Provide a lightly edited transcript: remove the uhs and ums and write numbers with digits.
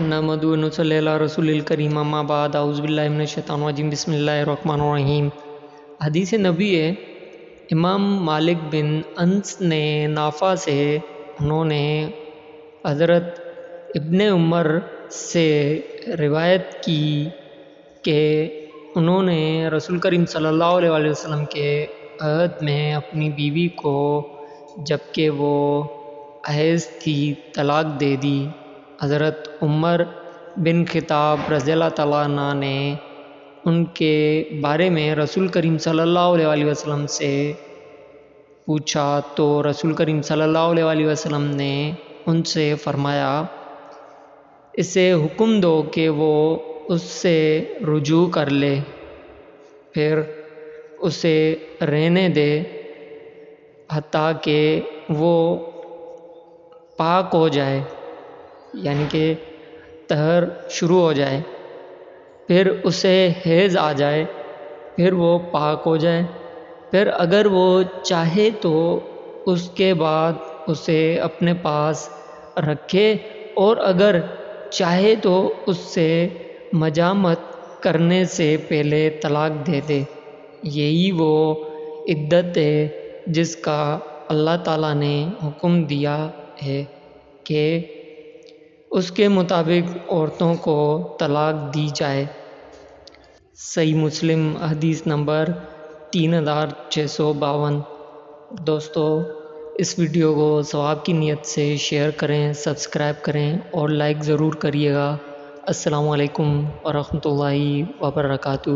نحمدہ و نصلی علی رسول الکریم اما بعد اعوذ باللہ من الشیطان الرجیم بسم اللہ الرحمن الرحیم۔ حدیث نبی ہے، امام مالک بن انس نے نافع سے انہوں نے حضرت ابن عمر سے روایت کی کہ انہوں نے رسول کریم صلی اللہ علیہ وسلم کے عہد میں اپنی بیوی کو جبکہ وہ حیض تھی طلاق دے دی۔ حضرت عمر بن خطاب رضی اللہ تعالیٰ عنہ نے ان کے بارے میں رسول کریم صلی اللہ علیہ وسلم سے پوچھا تو رسول کریم صلی اللہ علیہ وسلم نے ان سے فرمایا اسے حکم دو کہ وہ اس سے رجوع کر لے، پھر اسے رہنے دے حتیٰ کہ وہ پاک ہو جائے، یعنی کہ طہر شروع ہو جائے، پھر اسے حیض آ جائے، پھر وہ پاک ہو جائے، پھر اگر وہ چاہے تو اس کے بعد اسے اپنے پاس رکھے، اور اگر چاہے تو اس سے مجامت کرنے سے پہلے طلاق دے دے۔ یہی وہ عدت ہے جس کا اللہ تعالیٰ نے حکم دیا ہے کہ اس کے مطابق عورتوں کو طلاق دی جائے۔ صحیح مسلم حدیث نمبر 3652۔ دوستو، اس ویڈیو کو ثواب کی نیت سے شیئر کریں، سبسکرائب کریں اور لائک ضرور کریے گا۔ السلام علیکم ورحمۃ اللہ وبرکاتہ۔